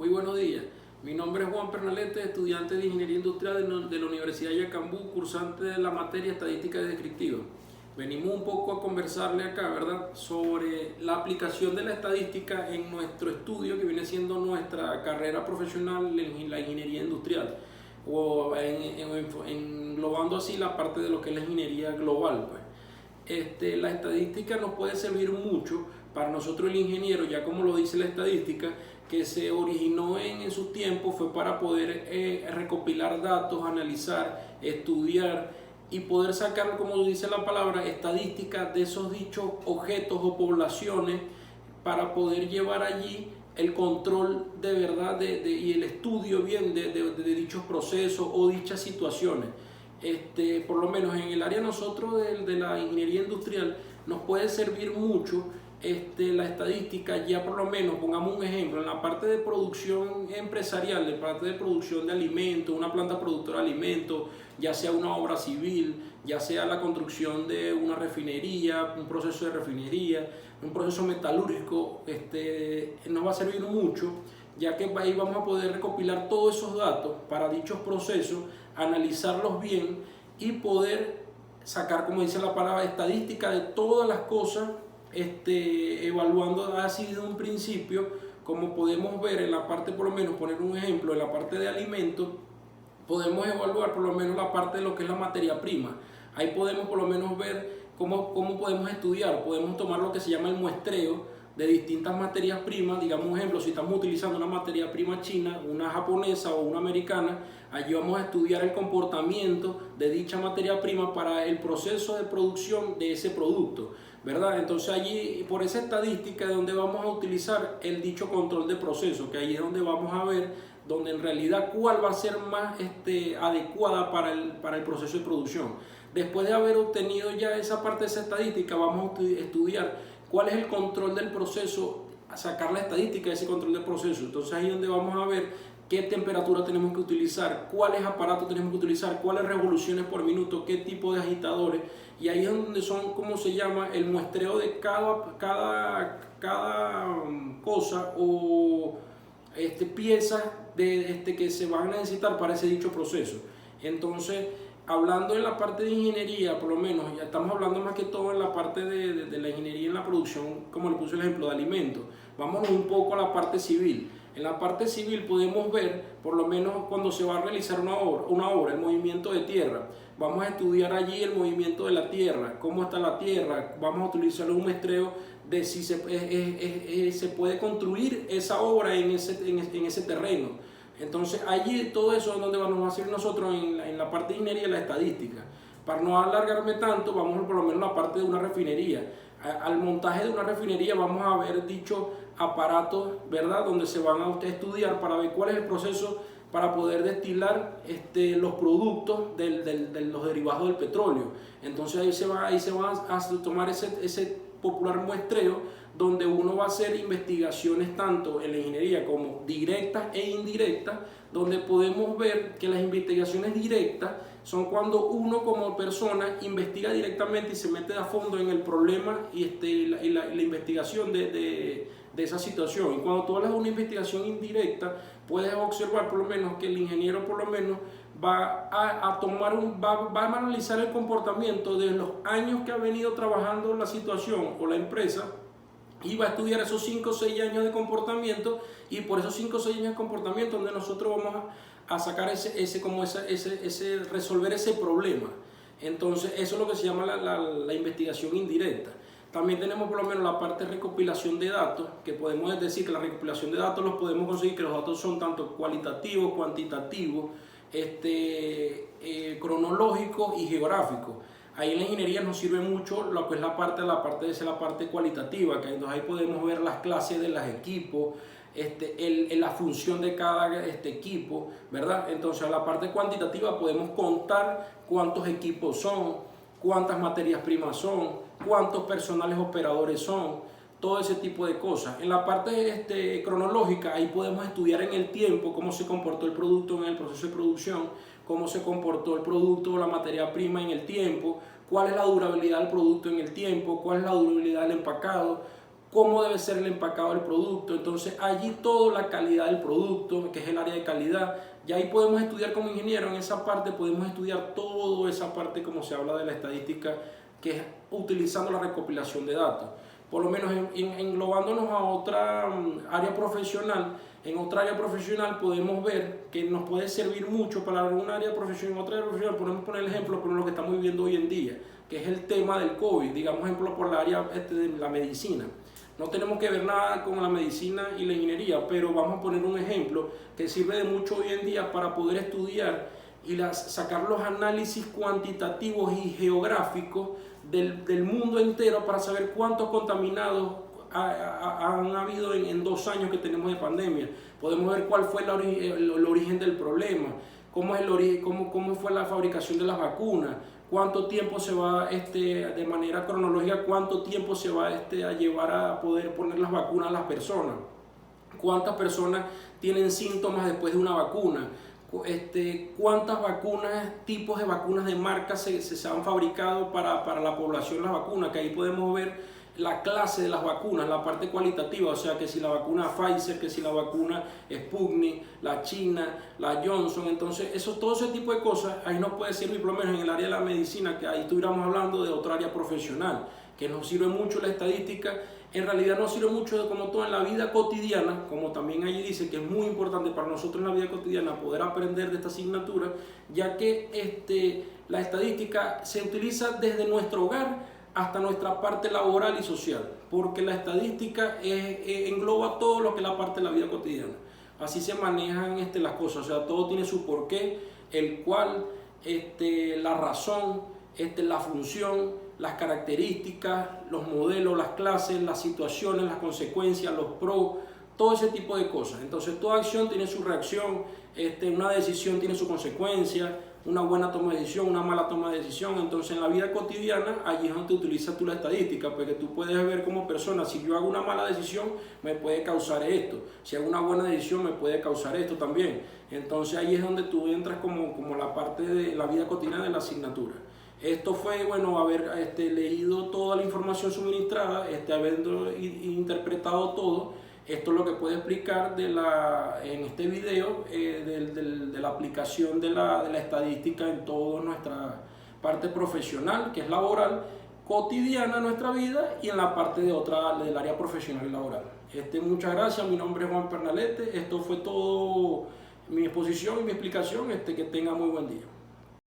Muy buenos días. Mi nombre es Juan Pernalete, estudiante de Ingeniería Industrial de la Universidad de Yacambú, cursante de la materia Estadística Descriptiva. Venimos un poco a conversarle acá, ¿verdad?, sobre la aplicación de la estadística en nuestro estudio, que viene siendo nuestra carrera profesional en la ingeniería industrial, o englobando así la parte de lo que es la ingeniería global, pues. La estadística nos puede servir mucho para nosotros el ingeniero, ya como lo dice la estadística, que se originó en su tiempo, fue para poder recopilar datos, analizar, estudiar y poder sacar, como dice la palabra, estadística de esos dichos objetos o poblaciones para poder llevar allí el control de verdad y el estudio bien de dichos procesos o dichas situaciones. Por lo menos en el área nosotros de la ingeniería industrial nos puede servir mucho la estadística. Ya por lo menos, pongamos un ejemplo, en la parte de producción empresarial, de parte de producción de alimentos, una planta productora de alimentos, ya sea una obra civil, ya sea la construcción de una refinería, un proceso de refinería, un proceso metalúrgico, nos va a servir mucho, ya que ahí vamos a poder recopilar todos esos datos para dichos procesos, analizarlos bien y poder sacar, como dice la palabra, estadística de todas las cosas, evaluando así desde un principio, como podemos ver en la parte, por lo menos poner un ejemplo, en la parte de alimentos, podemos evaluar por lo menos la parte de lo que es la materia prima. Ahí podemos por lo menos ver cómo podemos estudiar, podemos tomar lo que se llama el muestreo de distintas materias primas. Digamos un ejemplo, si estamos utilizando una materia prima china, una japonesa o una americana, allí vamos a estudiar el comportamiento de dicha materia prima para el proceso de producción de ese producto, ¿verdad? Entonces allí, por esa estadística, es donde vamos a utilizar el dicho control de proceso, que ahí es donde vamos a ver donde en realidad cuál va a ser más adecuada para el proceso de producción. Después de haber obtenido ya esa parte de esa estadística, vamos a estudiar cuál es el control del proceso, a sacar la estadística de ese control del proceso. Entonces ahí es donde vamos a ver qué temperatura tenemos que utilizar, cuáles aparatos tenemos que utilizar, cuáles revoluciones por minuto, qué tipo de agitadores. Y ahí es donde son, como se llama, el muestreo de cada cosa o piezas que se van a necesitar para ese dicho proceso. Entonces, hablando en la parte de ingeniería, por lo menos, ya estamos hablando más que todo en la parte de la ingeniería en la producción, como le puse el ejemplo de alimentos. Vámonos un poco a la parte civil. En la parte civil podemos ver, por lo menos cuando se va a realizar una obra, el movimiento de tierra. Vamos a estudiar allí el movimiento de la tierra, cómo está la tierra. Vamos a utilizar un muestreo de si se puede construir esa obra en ese terreno. Entonces allí todo eso es donde vamos a hacer nosotros en la parte de ingeniería y la estadística. Para no alargarme tanto, vamos por lo menos a la parte de una refinería. Al montaje de una refinería vamos a ver dicho aparatos, ¿verdad?, donde se van a estudiar para ver cuál es el proceso para poder destilar los productos de los derivados del petróleo. Entonces ahí se va a tomar ese popular muestreo, donde uno va a hacer investigaciones tanto en la ingeniería como directas e indirectas, donde podemos ver que las investigaciones directas son cuando uno como persona investiga directamente y se mete a fondo en el problema y la investigación de esa situación. Y cuando tú hablas de una investigación indirecta, puedes observar por lo menos que el ingeniero por lo menos va a analizar el comportamiento de los años que ha venido trabajando la situación o la empresa, y va a estudiar esos 5 o 6 años de comportamiento, y por esos 5 o 6 años de comportamiento donde nosotros vamos a sacar resolver ese problema. Entonces eso es lo que se llama la investigación indirecta. También tenemos por lo menos la parte de recopilación de datos, que podemos decir que la recopilación de datos los podemos conseguir, que los datos son tanto cualitativos, cuantitativos, cronológicos y geográficos. Ahí en la ingeniería nos sirve mucho lo que es la parte cualitativa, que entonces ahí podemos ver las clases de los equipos, la función de cada equipo, ¿verdad? Entonces en la parte cuantitativa podemos contar cuántos equipos son, cuántas materias primas son, cuántos personales operadores son, todo ese tipo de cosas. En la parte cronológica, ahí podemos estudiar en el tiempo cómo se comportó el producto en el proceso de producción, cómo se comportó el producto o la materia prima en el tiempo, cuál es la durabilidad del producto en el tiempo, cuál es la durabilidad del empacado, cómo debe ser el empacado del producto. Entonces allí toda la calidad del producto, que es el área de calidad, y ahí podemos estudiar como ingeniero, en esa parte podemos estudiar toda esa parte como se habla de la estadística, que es utilizando la recopilación de datos. Por lo menos englobándonos a otra área profesional, en otra área profesional podemos ver que nos puede servir mucho para una área profesional, en otra área profesional podemos poner el ejemplo por lo que estamos viviendo hoy en día, que es el tema del COVID, digamos ejemplo por la área de la medicina. No tenemos que ver nada con la medicina y la ingeniería, pero vamos a poner un ejemplo que sirve de mucho hoy en día para poder estudiar y sacar los análisis cuantitativos y geográficos del mundo entero para saber cuántos contaminados han habido en 2 años que tenemos de pandemia. Podemos ver cuál fue el origen del problema, cómo fue la fabricación de las vacunas, cuánto tiempo se va, de manera cronológica, cuánto tiempo se va a llevar a poder poner las vacunas a las personas, cuántas personas tienen síntomas después de una vacuna, cuántas vacunas, tipos de vacunas de marca se han fabricado para la población las vacunas, que ahí podemos ver la clase de las vacunas, la parte cualitativa, o sea que si la vacuna Pfizer, que si la vacuna Sputnik, la China, la Johnson, entonces todo ese tipo de cosas ahí nos puede servir, por lo menos en el área de la medicina, que ahí estuviéramos hablando de otra área profesional, que nos sirve mucho la estadística. En realidad nos sirve mucho como todo en la vida cotidiana, como también allí dice que es muy importante para nosotros en la vida cotidiana poder aprender de esta asignatura, ya que la estadística se utiliza desde nuestro hogar hasta nuestra parte laboral y social, porque la estadística engloba todo lo que es la parte de la vida cotidiana. Así se manejan las cosas, o sea, todo tiene su porqué, el cual, la razón, la función, las características, los modelos, las clases, las situaciones, las consecuencias, los pros, todo ese tipo de cosas. Entonces toda acción tiene su reacción, una decisión tiene su consecuencia, una buena toma de decisión, una mala toma de decisión. Entonces en la vida cotidiana allí es donde utilizas tú la estadística, porque tú puedes ver como persona, si yo hago una mala decisión me puede causar esto, si hago una buena decisión me puede causar esto también. Entonces ahí es donde tú entras como la parte de la vida cotidiana de la asignatura. Esto fue, bueno, haber leído toda la información suministrada, habiendo interpretado todo. Esto es lo que puedo explicar en este video de la aplicación de la estadística en toda nuestra parte profesional, que es laboral, cotidiana en nuestra vida, y en la parte del área profesional y laboral. Muchas gracias, mi nombre es Juan Pernalete, esto fue todo mi exposición y mi explicación, que tenga muy buen día.